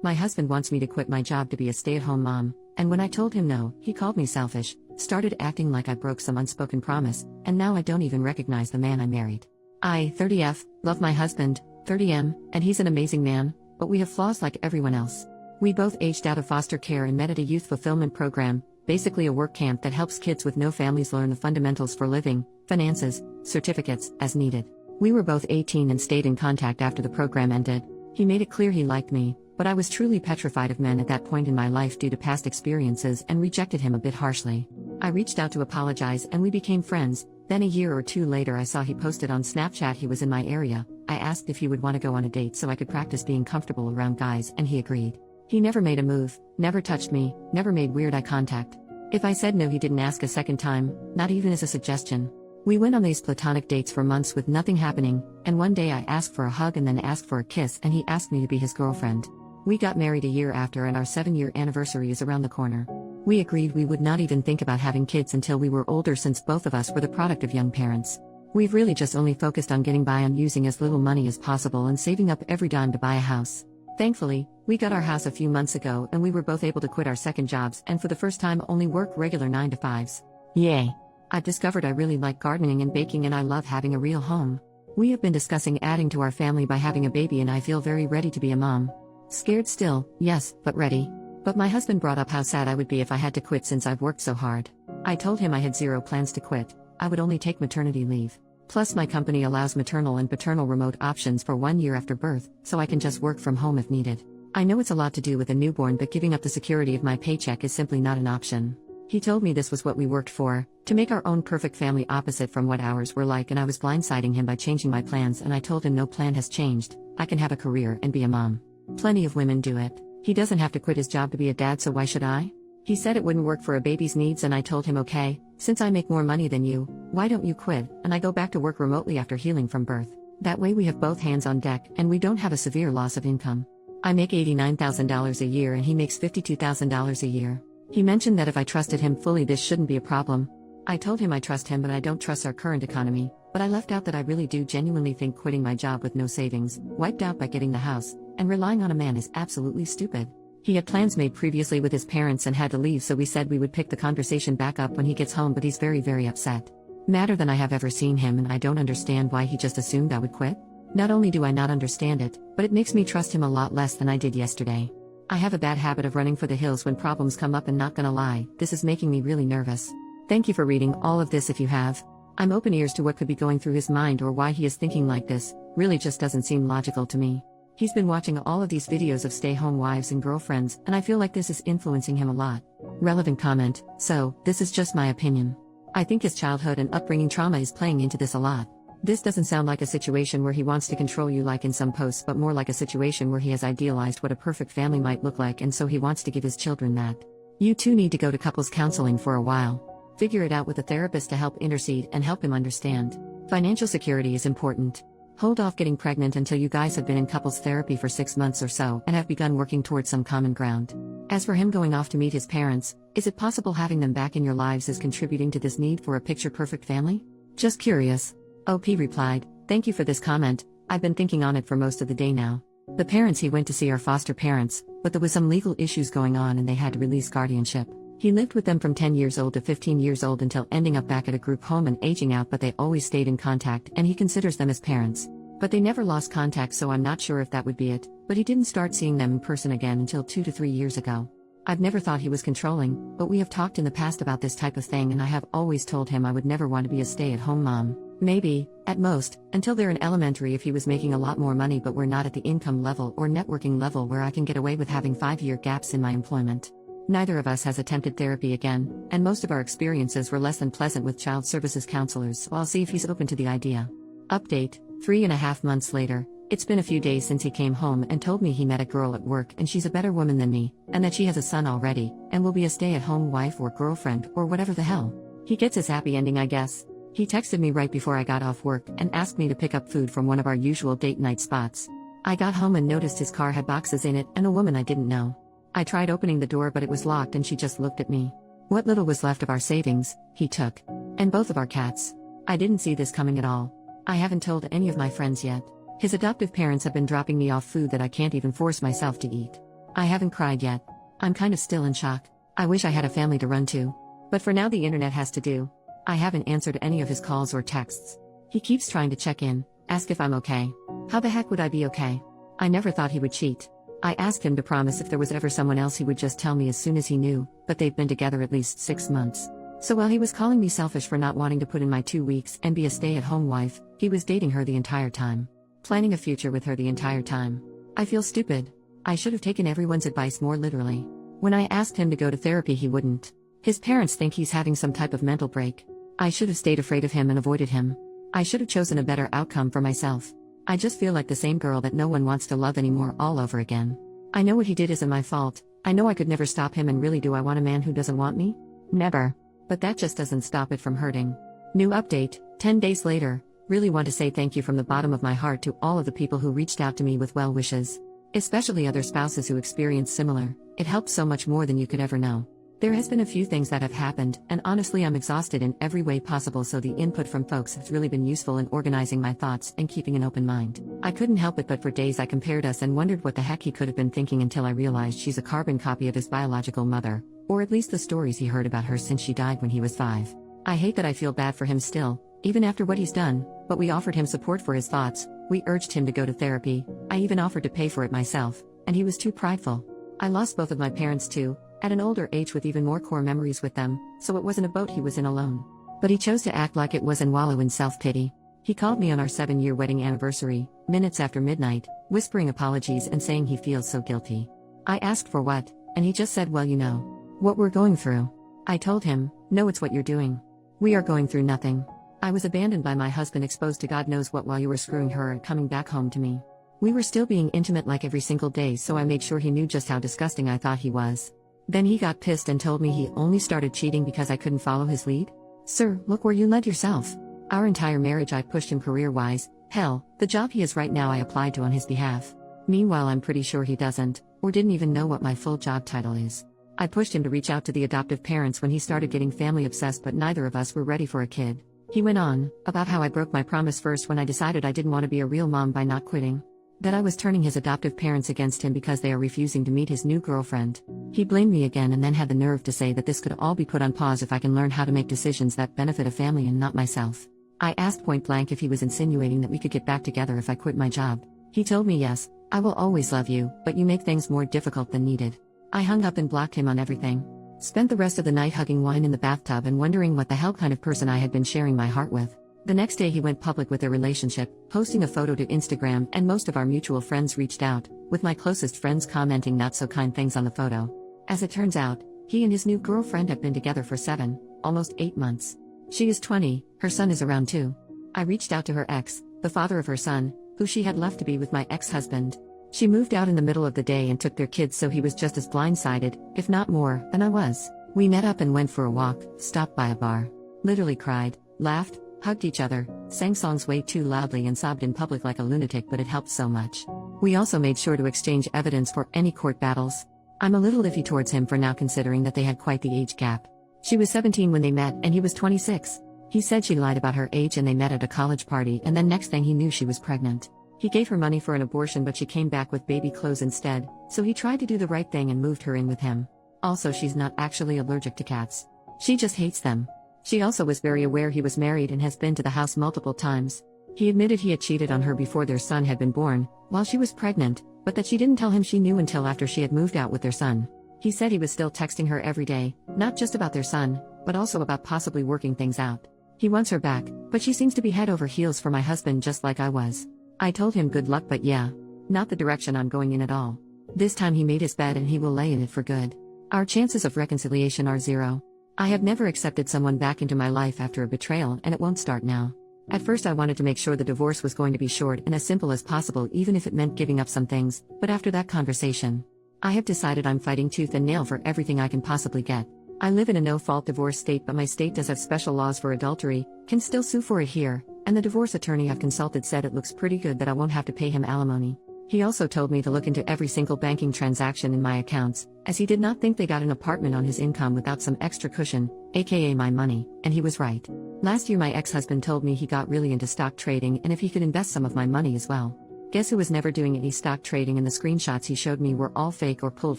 My husband wants me to quit my job to be a stay-at-home mom, and when I told him no, he called me selfish, started acting like I broke some unspoken promise, and now I don't even recognize the man I married. I, 30F, love my husband, 30M, and he's an amazing man, but we have flaws like everyone else. We both aged out of foster care and met at a youth fulfillment program, basically a work camp that helps kids with no families learn the fundamentals for living, finances, certificates, as needed. We were both 18 and stayed in contact after the program ended. He made it clear he liked me, but I was truly petrified of men at that point in my life due to past experiences and rejected him a bit harshly. I reached out to apologize and we became friends. Then a year or two later I saw he posted on Snapchat he was in my area. I asked if he would want to go on a date so I could practice being comfortable around guys and he agreed. He never made a move, never touched me, never made weird eye contact. If I said no he didn't ask a second time, not even as a suggestion. We went on these platonic dates for months with nothing happening, and one day I asked for a hug and then asked for a kiss and he asked me to be his girlfriend. We got married a year after and our 7-year anniversary is around the corner. We agreed we would not even think about having kids until we were older since both of us were the product of young parents. We've really just only focused on getting by on using as little money as possible and saving up every dime to buy a house. Thankfully, we got our house a few months ago and we were both able to quit our second jobs and for the first time only work regular 9-to-5s. Yay! I've discovered I really like gardening and baking and I love having a real home. We have been discussing adding to our family by having a baby and I feel very ready to be a mom. Scared still, yes, but ready. But my husband brought up how sad I would be if I had to quit since I've worked so hard. I told him I had zero plans to quit, I would only take maternity leave. Plus my company allows maternal and paternal remote options for 1 year after birth, so I can just work from home if needed. I know it's a lot to do with a newborn but giving up the security of my paycheck is simply not an option. He told me this was what we worked for, to make our own perfect family opposite from what ours were like and I was blindsiding him by changing my plans and I told him no plan has changed, I can have a career and be a mom. Plenty of women do it. He doesn't have to quit his job to be a dad so why should I? He said it wouldn't work for a baby's needs and I told him okay, since I make more money than you, why don't you quit and I go back to work remotely after healing from birth. That way we have both hands on deck and we don't have a severe loss of income. I make $89,000 a year and he makes $52,000 a year. He mentioned that if I trusted him fully this shouldn't be a problem. I told him I trust him but I don't trust our current economy, but I left out that I really do genuinely think quitting my job with no savings, wiped out by getting the house, and relying on a man is absolutely stupid. He had plans made previously with his parents and had to leave so we said we would pick the conversation back up when he gets home but he's very upset. Madder than I have ever seen him and I don't understand why he just assumed I would quit. Not only do I not understand it, but it makes me trust him a lot less than I did yesterday. I have a bad habit of running for the hills when problems come up and not gonna lie, this is making me really nervous. Thank you for reading all of this if you have. I'm open ears to what could be going through his mind or why he is thinking like this, really just doesn't seem logical to me. He's been watching all of these videos of stay-home wives and girlfriends and I feel like this is influencing him a lot. Relevant comment, so, this is just my opinion. I think his childhood and upbringing trauma is playing into this a lot. This doesn't sound like a situation where he wants to control you like in some posts but more like a situation where he has idealized what a perfect family might look like and so he wants to give his children that. You two need to go to couples counseling for a while. Figure it out with a therapist to help intercede and help him understand. Financial security is important. Hold off getting pregnant until you guys have been in couples therapy for 6 months or so and have begun working towards some common ground. As for him going off to meet his parents, is it possible having them back in your lives is contributing to this need for a picture-perfect family? Just curious. OP replied, thank you for this comment, I've been thinking on it for most of the day now. The parents he went to see are foster parents, but there was some legal issues going on and they had to release guardianship. He lived with them from 10 years old to 15 years old until ending up back at a group home and aging out but they always stayed in contact and he considers them as parents. But they never lost contact so I'm not sure if that would be it, but he didn't start seeing them in person again until 2 to 3 years ago. I've never thought he was controlling, but we have talked in the past about this type of thing and I have always told him I would never want to be a stay-at-home mom. Maybe, at most, until they're in elementary if he was making a lot more money but we're not at the income level or networking level where I can get away with having 5-year gaps in my employment. Neither of us has attempted therapy again, and most of our experiences were less than pleasant with child services counselors so I'll see if he's open to the idea. Update, 3.5 months later, it's been a few days since he came home and told me he met a girl at work and she's a better woman than me, and that she has a son already, and will be a stay-at-home wife or girlfriend or whatever the hell. He gets his happy ending I guess. He texted me right before I got off work and asked me to pick up food from one of our usual date night spots. I got home and noticed his car had boxes in it and a woman I didn't know. I tried opening the door but it was locked and she just looked at me. What little was left of our savings, he took. And both of our cats. I didn't see this coming at all. I haven't told any of my friends yet. His adoptive parents have been dropping me off food that I can't even force myself to eat. I haven't cried yet. I'm kind of still in shock. I wish I had a family to run to. But for now, the internet has to do. I haven't answered any of his calls or texts. He keeps trying to check in, ask if I'm okay. How the heck would I be okay? I never thought he would cheat. I asked him to promise if there was ever someone else he would just tell me as soon as he knew, but they've been together at least 6 months. So while he was calling me selfish for not wanting to put in my 2 weeks and be a stay-at-home wife, he was dating her the entire time. Planning a future with her the entire time. I feel stupid. I should have taken everyone's advice more literally. When I asked him to go to therapy, he wouldn't. His parents think he's having some type of mental break. I should have stayed afraid of him and avoided him. I should have chosen a better outcome for myself. I just feel like the same girl that no one wants to love anymore all over again. I know what he did isn't my fault. I know I could never stop him, and really, do I want a man who doesn't want me? Never. But that just doesn't stop it from hurting. New update, 10 days later. Really want to say thank you from the bottom of my heart to all of the people who reached out to me with well wishes. Especially other spouses who experienced similar. It helps so much more than you could ever know. There has been a few things that have happened, and honestly I'm exhausted in every way possible, so the input from folks has really been useful in organizing my thoughts and keeping an open mind. I couldn't help it, but for days I compared us and wondered what the heck he could have been thinking, until I realized she's a carbon copy of his biological mother, or at least the stories he heard about her since she died when he was 5. I hate that I feel bad for him still, even after what he's done, but we offered him support for his thoughts. We urged him to go to therapy. I even offered to pay for it myself, and he was too prideful. I lost both of my parents too, at an older age with even more core memories with them, so it wasn't a boat he was in alone. But he chose to act like it was and wallow in self-pity. He called me on our 7-year wedding anniversary, minutes after midnight, whispering apologies and saying he feels so guilty. I asked for what, and he just said, well, you know what we're going through. I told him, no, it's what you're doing. We are going through nothing. I was abandoned by my husband, exposed to God knows what while you were screwing her and coming back home to me. We were still being intimate like every single day, so I made sure he knew just how disgusting I thought he was. Then he got pissed and told me he only started cheating because I couldn't follow his lead. Sir, look where you led yourself. Our entire marriage I pushed him career-wise. Hell, the job he is right now I applied to on his behalf. Meanwhile I'm pretty sure he doesn't, or didn't even know what my full job title is. I pushed him to reach out to the adoptive parents when he started getting family obsessed, but neither of us were ready for a kid. He went on about how I broke my promise first when I decided I didn't want to be a real mom by not quitting. That I was turning his adoptive parents against him because they are refusing to meet his new girlfriend. He blamed me again and then had the nerve to say that this could all be put on pause if I can learn how to make decisions that benefit a family and not myself. I asked point blank if he was insinuating that we could get back together if I quit my job. He told me, yes, I will always love you, but you make things more difficult than needed. I hung up and blocked him on everything. Spent the rest of the night hugging wine in the bathtub and wondering what the hell kind of person I had been sharing my heart with. The next day he went public with their relationship, posting a photo to Instagram, and most of our mutual friends reached out, with my closest friends commenting not so kind things on the photo. As it turns out, he and his new girlfriend have been together for 7, almost 8 months. She is 20, her son is around 2. I reached out to her ex, the father of her son, who she had left to be with my ex-husband. She moved out in the middle of the day and took their kids, so he was just as blindsided, if not more, than I was. We met up and went for a walk, stopped by a bar. Literally cried, laughed, hugged each other, sang songs way too loudly and sobbed in public like a lunatic, but it helped so much. We also made sure to exchange evidence for any court battles. I'm a little iffy towards him for now, considering that they had quite the age gap. She was 17 when they met and he was 26. He said she lied about her age and they met at a college party, and then next thing he knew she was pregnant. He gave her money for an abortion, but she came back with baby clothes instead, so he tried to do the right thing and moved her in with him. Also, she's not actually allergic to cats. She just hates them. She also was very aware he was married and has been to the house multiple times. He admitted he had cheated on her before their son had been born, while she was pregnant, but that she didn't tell him she knew until after she had moved out with their son. He said he was still texting her every day, not just about their son, but also about possibly working things out. He wants her back, but she seems to be head over heels for my husband, just like I was. I told him good luck, but yeah, not the direction I'm going in at all. This time he made his bed and he will lay in it for good. Our chances of reconciliation are 0. I have never accepted someone back into my life after a betrayal, and it won't start now. At first I wanted to make sure the divorce was going to be short and as simple as possible, even if it meant giving up some things, but after that conversation, I have decided I'm fighting tooth and nail for everything I can possibly get. I live in a no-fault divorce state, but my state does have special laws for adultery, can still sue for it here, and the divorce attorney I've consulted said it looks pretty good that I won't have to pay him alimony. He also told me to look into every single banking transaction in my accounts, as he did not think they got an apartment on his income without some extra cushion, aka my money, and he was right. Last year my ex-husband told me he got really into stock trading and if he could invest some of my money as well. Guess who was never doing any stock trading, and the screenshots he showed me were all fake or pulled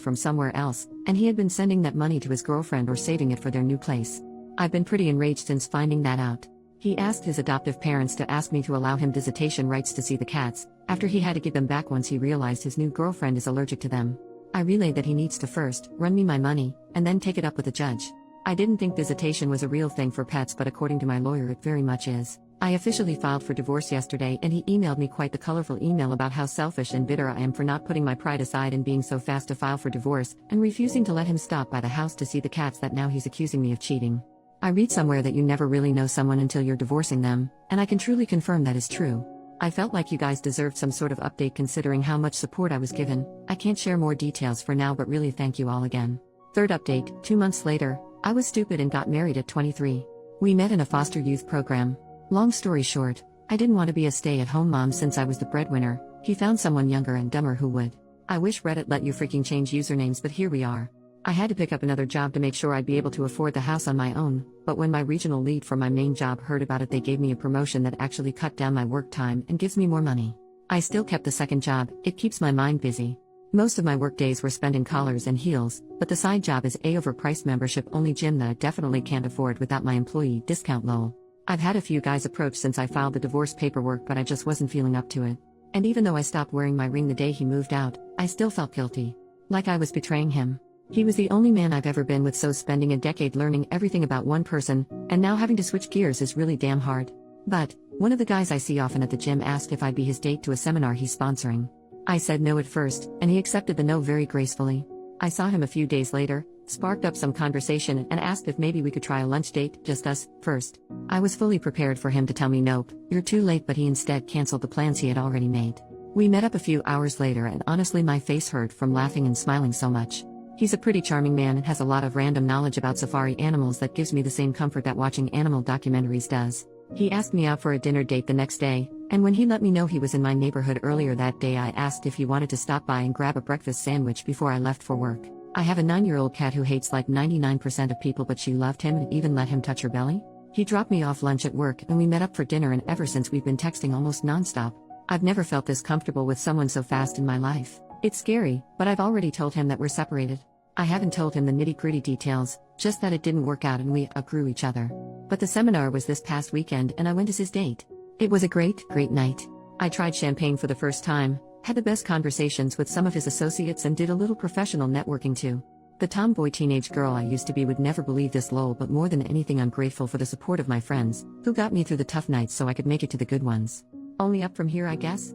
from somewhere else, and he had been sending that money to his girlfriend or saving it for their new place. I've been pretty enraged since finding that out. He asked his adoptive parents to ask me to allow him visitation rights to see the cats, after he had to give them back once he realized his new girlfriend is allergic to them. I relayed that he needs to first run me my money, and then take it up with the judge. I didn't think visitation was a real thing for pets, but according to my lawyer it very much is. I officially filed for divorce yesterday, and he emailed me quite the colorful email about how selfish and bitter I am for not putting my pride aside and being so fast to file for divorce, and refusing to let him stop by the house to see the cats that now he's accusing me of cheating. I read somewhere that you never really know someone until you're divorcing them, and I can truly confirm that is true. I felt like you guys deserved some sort of update considering how much support I was given. I can't share more details for now, but really thank you all again. Third update, 2 months later, I was stupid and got married at 23. We met in a foster youth program. Long story short, I didn't want to be a stay-at-home mom since I was the breadwinner. He found someone younger and dumber who would. I wish Reddit let you freaking change usernames, but here we are. I had to pick up another job to make sure I'd be able to afford the house on my own, but when my regional lead for my main job heard about it, they gave me a promotion that actually cut down my work time and gives me more money. I still kept the second job. It keeps my mind busy. Most of my work days were spent in collars and heels, but the side job is a overpriced membership only gym that I definitely can't afford without my employee discount lol. I've had a few guys approach since I filed the divorce paperwork, but I just wasn't feeling up to it. And even though I stopped wearing my ring the day he moved out, I still felt guilty. Like I was betraying him. He was the only man I've ever been with, so spending a decade learning everything about one person, and now having to switch gears is really damn hard. But, one of the guys I see often at the gym asked if I'd be his date to a seminar he's sponsoring. I said no at first, and he accepted the no very gracefully. I saw him a few days later, sparked up some conversation, and asked if maybe we could try a lunch date, just us, first. I was fully prepared for him to tell me nope, you're too late, but he instead canceled the plans he had already made. We met up a few hours later, and honestly my face hurt from laughing and smiling so much. He's a pretty charming man and has a lot of random knowledge about safari animals that gives me the same comfort that watching animal documentaries does. He asked me out for a dinner date the next day, and when he let me know he was in my neighborhood earlier that day, I asked if he wanted to stop by and grab a breakfast sandwich before I left for work. I have a 9-year-old cat who hates like 99% of people, but she loved him and even let him touch her belly. He dropped me off lunch at work and we met up for dinner, and ever since we've been texting almost nonstop. I've never felt this comfortable with someone so fast in my life. It's scary, but I've already told him that we're separated. I haven't told him the nitty-gritty details, just that it didn't work out and we outgrew each other. But the seminar was this past weekend and I went as his date. It was a great night. I tried champagne for the first time, had the best conversations with some of his associates, and did a little professional networking too. The tomboy teenage girl I used to be would never believe this lol, but more than anything I'm grateful for the support of my friends, who got me through the tough nights so I could make it to the good ones. Only up from here, I guess?